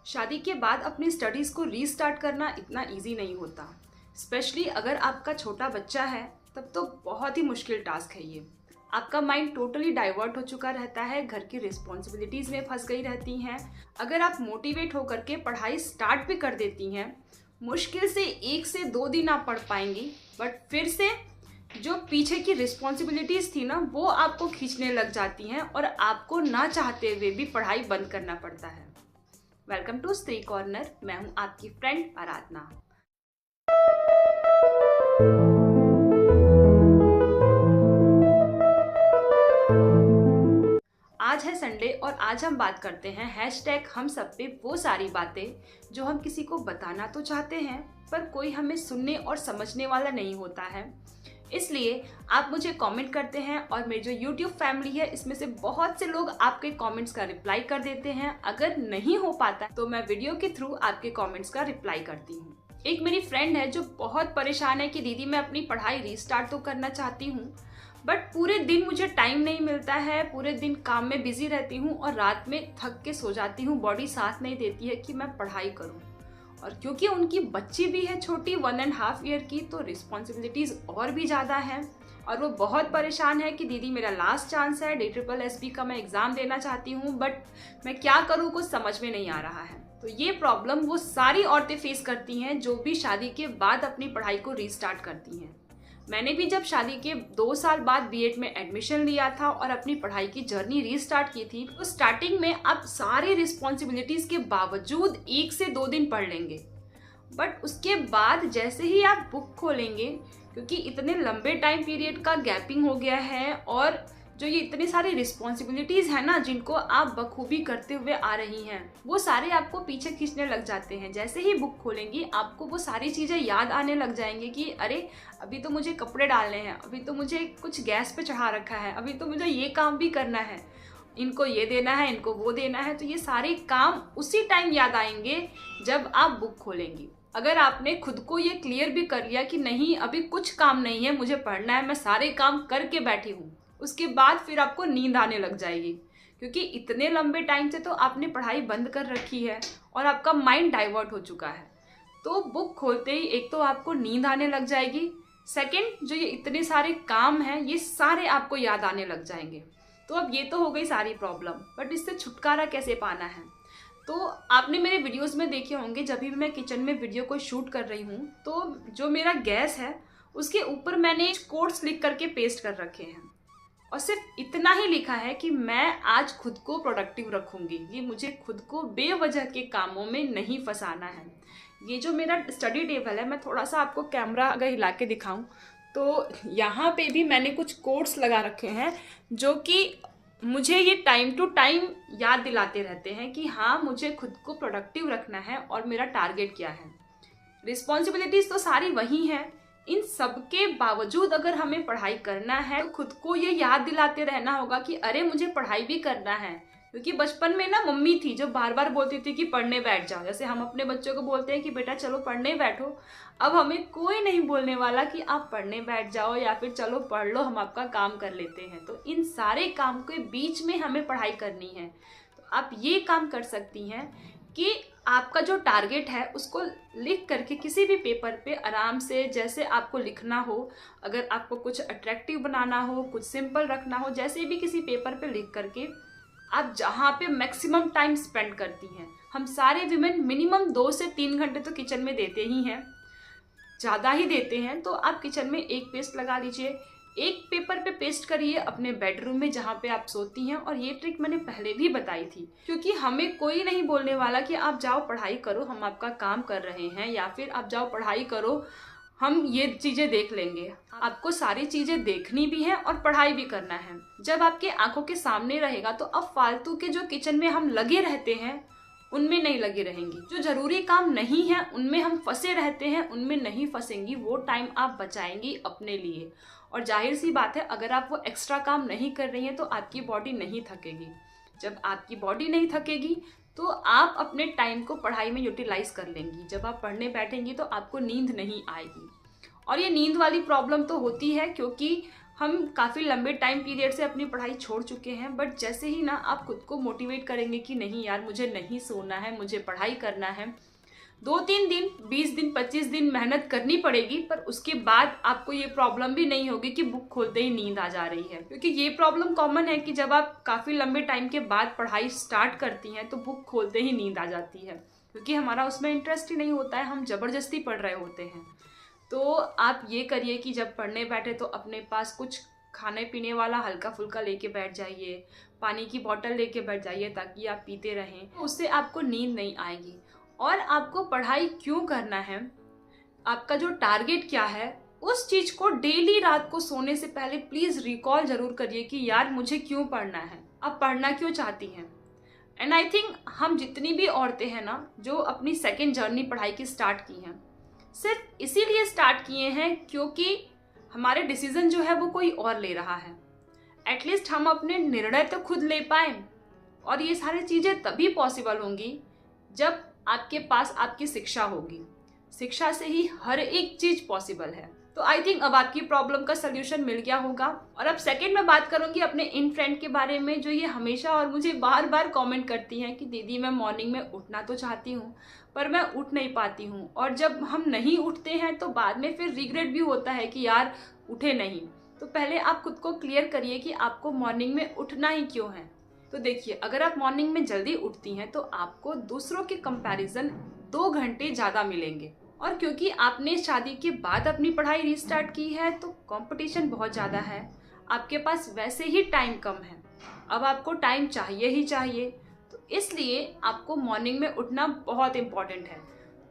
शादी के बाद अपनी स्टडीज़ को रीस्टार्ट करना इतना इजी नहीं होता। स्पेशली अगर आपका छोटा बच्चा है तब तो बहुत ही मुश्किल टास्क है ये। आपका माइंड टोटली डाइवर्ट हो चुका रहता है, घर की रिस्पॉन्सिबिलिटीज़ में फंस गई रहती हैं। अगर आप मोटिवेट होकर के पढ़ाई स्टार्ट भी कर देती हैं, मुश्किल से 1 से 2 दिन आप पढ़ पाएंगी, बट फिर से जो पीछे की रिस्पॉन्सिबिलिटीज़ थी ना, वो आपको खींचने लग जाती हैं और आपको ना चाहते हुए भी पढ़ाई बंद करना पड़ता है। वेलकम टू स्त्री कॉर्नर। मैं हूं आपकी फ्रेंड आराधना। आज है संडे और आज हम बात करते हैं हैशटैग हम सब पे वो सारी बातें जो हम किसी को बताना तो चाहते हैं पर कोई हमें सुनने और समझने वाला नहीं होता है। इसलिए आप मुझे कमेंट करते हैं और मेरी जो YouTube फैमिली है इसमें से बहुत से लोग आपके कमेंट्स का रिप्लाई कर देते हैं। अगर नहीं हो पाता तो मैं वीडियो के थ्रू आपके कमेंट्स का रिप्लाई करती हूँ। एक मेरी फ्रेंड है जो बहुत परेशान है कि दीदी मैं अपनी पढ़ाई रीस्टार्ट तो करना चाहती हूँ बट पूरे दिन मुझे टाइम नहीं मिलता है, पूरे दिन काम में बिजी रहती हूँ और रात में थक के सो जाती हूँ। बॉडी साथ नहीं देती है कि मैं पढ़ाई करूँ। और क्योंकि उनकी बच्ची भी है छोटी 1.5 ईयर की, तो रिस्पॉन्सिबिलिटीज़ और भी ज़्यादा हैं और वो बहुत परेशान है कि दीदी मेरा लास्ट चांस है, DSSB का मैं एग्ज़ाम देना चाहती हूँ बट मैं क्या करूँ कुछ समझ में नहीं आ रहा है। तो ये प्रॉब्लम वो सारी औरतें फेस करती हैं जो भी शादी के बाद अपनी पढ़ाई को रीस्टार्ट करती हैं। मैंने भी जब शादी के 2 साल बाद B.Ed में एडमिशन लिया था और अपनी पढ़ाई की जर्नी रीस्टार्ट की थी, तो स्टार्टिंग में आप सारी रिस्पॉन्सिबिलिटीज़ के बावजूद 1 से 2 दिन पढ़ लेंगे, बट उसके बाद जैसे ही आप बुक खोलेंगे, क्योंकि इतने लंबे टाइम पीरियड का गैपिंग हो गया है और जो ये इतनी सारी रिस्पॉन्सिबिलिटीज़ हैं ना जिनको आप बखूबी करते हुए आ रही हैं, वो सारे आपको पीछे खींचने लग जाते हैं। जैसे ही बुक खोलेंगी आपको वो सारी चीज़ें याद आने लग जाएंगी कि अरे अभी तो मुझे कपड़े डालने हैं, अभी तो मुझे कुछ गैस पे चढ़ा रखा है, अभी तो मुझे ये काम भी करना है, इनको ये देना है, इनको वो देना है। तो ये सारे काम उसी टाइम याद आएंगे जब आप बुक खोलेंगी। अगर आपने खुद को ये क्लियर भी कर लिया कि नहीं अभी कुछ काम नहीं है, मुझे पढ़ना है, मैं सारे काम करके बैठी हूँ, उसके बाद फिर आपको नींद आने लग जाएगी, क्योंकि इतने लंबे टाइम से तो आपने पढ़ाई बंद कर रखी है और आपका माइंड डाइवर्ट हो चुका है। तो बुक खोलते ही एक तो आपको नींद आने लग जाएगी, सेकंड जो ये इतने सारे काम हैं ये सारे आपको याद आने लग जाएंगे। तो अब ये तो हो गई सारी प्रॉब्लम, बट इससे छुटकारा कैसे पाना है? तो आपने मेरे वीडियोस में देखे होंगे, जब भी मैं किचन में वीडियो को शूट कर रही हूँ तो जो मेरा गैस है उसके ऊपर मैंने कोट्स लिख करके पेस्ट कर रखे हैं और सिर्फ इतना ही लिखा है कि मैं आज खुद को प्रोडक्टिव रखूंगी, ये मुझे खुद को बेवजह के कामों में नहीं फंसाना है। ये जो मेरा स्टडी टेबल है, मैं थोड़ा सा आपको कैमरा अगर हिला के दिखाऊं तो यहाँ पे भी मैंने कुछ कोट्स लगा रखे हैं जो कि मुझे ये टाइम टू टाइम याद दिलाते रहते हैं कि हाँ मुझे खुद को प्रोडक्टिव रखना है और मेरा टारगेट क्या है। रिस्पॉन्सिबिलिटीज़ तो सारी वही हैं, इन सब के बावजूद अगर हमें पढ़ाई करना है तो खुद को ये याद दिलाते रहना होगा कि अरे मुझे पढ़ाई भी करना है। क्योंकि बचपन में ना मम्मी थी जो बार बार बोलती थी कि पढ़ने बैठ जाओ, जैसे हम अपने बच्चों को बोलते हैं कि बेटा चलो पढ़ने बैठो। अब हमें कोई नहीं बोलने वाला कि आप पढ़ने बैठ जाओ या फिर चलो पढ़ लो, हम आपका काम कर लेते हैं। तो इन सारे काम के बीच में हमें पढ़ाई करनी है। तो आप ये काम कर सकती हैं कि आपका जो टारगेट है उसको लिख करके किसी भी पेपर पे आराम से, जैसे आपको लिखना हो, अगर आपको कुछ अट्रैक्टिव बनाना हो, कुछ सिंपल रखना हो, जैसे भी किसी पेपर पे लिख करके आप जहाँ पे मैक्सिमम टाइम स्पेंड करती हैं। हम सारे वीमेन मिनिमम 2 से 3 घंटे तो किचन में देते ही हैं, ज़्यादा ही देते हैं। तो आप किचन में एक पेस्ट लगा लीजिए, एक पेपर पे पेस्ट करिए अपने बेडरूम में जहाँ पे आप सोती हैं। और ये ट्रिक मैंने पहले भी बताई थी, क्योंकि हमें कोई नहीं बोलने वाला कि आप जाओ पढ़ाई करो, हम आपका काम कर रहे हैं, या फिर आप जाओ पढ़ाई करो, हम ये चीज़ें देख लेंगे। आपको सारी चीज़ें देखनी भी है और पढ़ाई भी करना है। जब आपके आंखों के सामने रहेगा तो अब फालतू के जो किचन में हम लगे रहते हैं उनमें नहीं लगे रहेंगी, जो ज़रूरी काम नहीं है उनमें हम फंसे रहते हैं उनमें नहीं फंसेंगी। वो टाइम आप बचाएंगी अपने लिए। और जाहिर सी बात है, अगर आप वो एक्स्ट्रा काम नहीं कर रही हैं तो आपकी बॉडी नहीं थकेगी। जब आपकी बॉडी नहीं थकेगी तो आप अपने टाइम को पढ़ाई में यूटिलाइज कर लेंगी। जब आप पढ़ने बैठेंगी तो आपको नींद नहीं आएगी। और ये नींद वाली प्रॉब्लम तो होती है क्योंकि हम काफ़ी लंबे टाइम पीरियड से अपनी पढ़ाई छोड़ चुके हैं, बट जैसे ही ना आप खुद को मोटिवेट करेंगे कि नहीं यार मुझे नहीं सोना है, मुझे पढ़ाई करना है, 2-3 दिन, 20 दिन, 25 दिन मेहनत करनी पड़ेगी, पर उसके बाद आपको ये प्रॉब्लम भी नहीं होगी कि बुक खोलते ही नींद आ जा रही है। क्योंकि ये प्रॉब्लम कॉमन है कि जब आप काफ़ी लंबे टाइम के बाद पढ़ाई स्टार्ट करती हैं तो बुक खोलते ही नींद आ जाती है, क्योंकि हमारा उसमें इंटरेस्ट ही नहीं होता है, हम ज़बरदस्ती पढ़ रहे होते हैं। तो आप ये करिए कि जब पढ़ने बैठे तो अपने पास कुछ खाने पीने वाला हल्का फुल्का लेके बैठ जाइए, पानी की बोतल लेके बैठ जाइए ताकि आप पीते रहें, उससे आपको नींद नहीं आएगी। और आपको पढ़ाई क्यों करना है, आपका जो टारगेट क्या है, उस चीज़ को डेली रात को सोने से पहले प्लीज़ रिकॉल ज़रूर करिए कि यार मुझे क्यों पढ़ना है, आप पढ़ना क्यों चाहती हैं। एंड आई थिंक हम जितनी भी औरतें हैं ना जो अपनी सेकेंड जर्नी पढ़ाई की स्टार्ट की हैं, सिर्फ इसीलिए स्टार्ट किए हैं क्योंकि हमारे डिसीजन जो है वो कोई और ले रहा है। एटलीस्ट हम अपने निर्णय तो खुद ले पाए। और ये सारी चीज़ें तभी पॉसिबल होंगी जब आपके पास आपकी शिक्षा होगी। शिक्षा से ही हर एक चीज़ पॉसिबल है। तो आई थिंक अब आपकी प्रॉब्लम का सल्यूशन मिल गया होगा। और अब सेकंड में बात करूंगी अपने इन फ्रेंड के बारे में, जो ये हमेशा और मुझे बार बार कमेंट करती हैं कि दीदी मैं मॉर्निंग में उठना तो चाहती हूँ पर मैं उठ नहीं पाती हूँ, और जब हम नहीं उठते हैं तो बाद में फिर रिग्रेट भी होता है कि यार उठे नहीं। तो पहले आप खुद को क्लियर करिए कि आपको मॉर्निंग में उठना ही क्यों है। तो देखिए, अगर आप मॉर्निंग में जल्दी उठती हैं तो आपको दूसरों के कंपैरिजन 2 घंटे ज़्यादा मिलेंगे। और क्योंकि आपने शादी के बाद अपनी पढ़ाई रीस्टार्ट की है तो कंपटीशन बहुत ज़्यादा है, आपके पास वैसे ही टाइम कम है, अब आपको टाइम चाहिए ही चाहिए। तो इसलिए आपको मॉर्निंग में उठना बहुत इम्पॉर्टेंट है।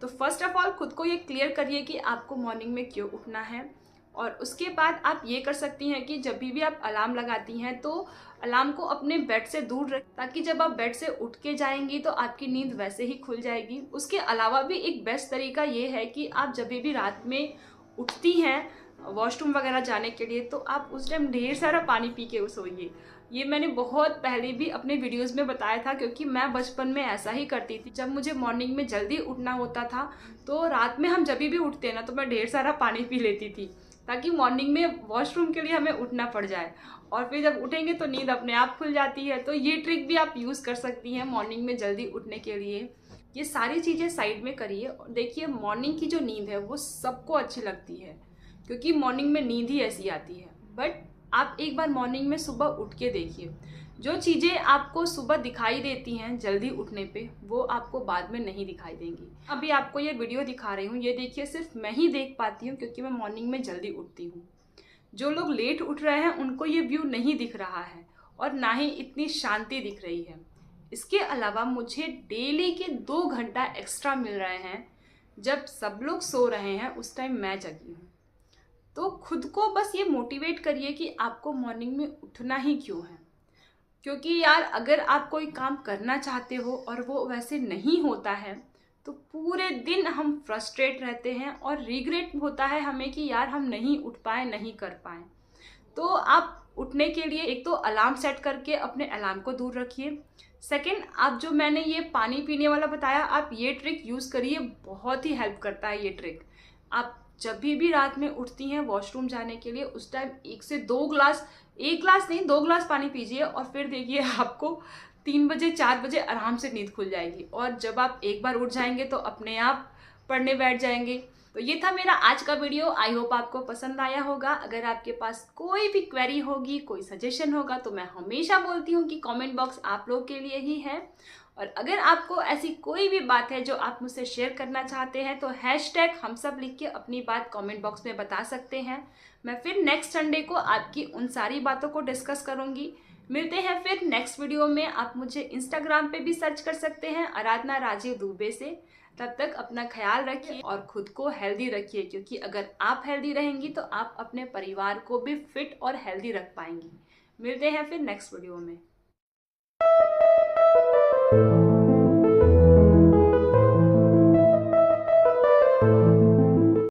तो फर्स्ट ऑफ ऑल खुद को ये क्लियर करिए कि आपको मॉर्निंग में क्यों उठना है। और उसके बाद आप ये कर सकती हैं कि जब भी आप अलार्म लगाती हैं तो अलार्म को अपने बेड से दूर रखें, ताकि जब आप बेड से उठ के जाएंगी तो आपकी नींद वैसे ही खुल जाएगी। उसके अलावा भी एक बेस्ट तरीका ये है कि आप जब भी रात में उठती हैं वॉशरूम वगैरह जाने के लिए तो आप उस टाइम ढेर सारा पानी पी के सोइए। ये मैंने बहुत पहले भी अपने वीडियोस में बताया था, क्योंकि मैं बचपन में ऐसा ही करती थी। जब मुझे मॉर्निंग में जल्दी उठना होता था तो रात में हम जब भी उठते हैं ना तो मैं ढेर सारा पानी पी लेती थी, ताकि मॉर्निंग में वॉशरूम के लिए हमें उठना पड़ जाए, और फिर जब उठेंगे तो नींद अपने आप खुल जाती है। तो ये ट्रिक भी आप यूज़ कर सकती हैं मॉर्निंग में जल्दी उठने के लिए। ये सारी चीज़ें साइड में करिए। और देखिए, मॉर्निंग की जो नींद है वो सबको अच्छी लगती है, क्योंकि मॉर्निंग में नींद ही ऐसी आती है। बट आप एक बार मॉर्निंग में सुबह उठ के देखिए, जो चीज़ें आपको सुबह दिखाई देती हैं जल्दी उठने पे, वो आपको बाद में नहीं दिखाई देंगी। अभी आपको ये वीडियो दिखा रही हूँ, ये देखिए सिर्फ मैं ही देख पाती हूँ क्योंकि मैं मॉर्निंग में जल्दी उठती हूँ। जो लोग लेट उठ रहे हैं उनको ये व्यू नहीं दिख रहा है और ना ही इतनी शांति दिख रही है। इसके अलावा मुझे डेली के 2 घंटा एक्स्ट्रा मिल रहे हैं। जब सब लोग सो रहे हैं उस टाइम मैं जगी हूँ। तो खुद को बस ये मोटिवेट करिए कि आपको मॉर्निंग में उठना ही क्यों है। क्योंकि यार अगर आप कोई काम करना चाहते हो और वो वैसे नहीं होता है तो पूरे दिन हम फ्रस्ट्रेट रहते हैं और रिग्रेट होता है हमें कि यार हम नहीं उठ पाए, नहीं कर पाए। तो आप उठने के लिए एक तो अलार्म सेट करके अपने अलार्म को दूर रखिए। सेकंड, आप जो मैंने ये पानी पीने वाला बताया, आप ये ट्रिक यूज़ करिए, बहुत ही हेल्प करता है ये ट्रिक। आप जब भी रात में उठती हैं वॉशरूम जाने के लिए उस टाइम 1 से 2 ग्लास, 1 ग्लास नहीं 2 ग्लास पानी पीजिए, और फिर देखिए आपको 3 बजे 4 बजे आराम से नींद खुल जाएगी। और जब आप एक बार उठ जाएंगे तो अपने आप पढ़ने बैठ जाएंगे। तो ये था मेरा आज का वीडियो। आई होप आपको पसंद आया होगा। अगर आपके पास कोई भी क्वेरी होगी, कोई सजेशन होगा, तो मैं हमेशा बोलती हूँ कि कमेंट बॉक्स आप लोग के लिए ही है। और अगर आपको ऐसी कोई भी बात है जो आप मुझसे शेयर करना चाहते हैं तो हैशटैग हम सब लिख के अपनी बात कमेंट बॉक्स में बता सकते हैं। मैं फिर नेक्स्ट संडे को आपकी उन सारी बातों को डिस्कस करूँगी। मिलते हैं फिर नेक्स्ट वीडियो में। आप मुझे इंस्टाग्राम पे भी सर्च कर सकते हैं आराधना राजीव दुबे से। तब तक अपना ख्याल रखिए और खुद को हेल्दी रखिए, क्योंकि अगर आप हेल्दी रहेंगी तो आप अपने परिवार को भी फिट और हेल्दी रख पाएंगी। मिलते हैं फिर नेक्स्ट वीडियो में।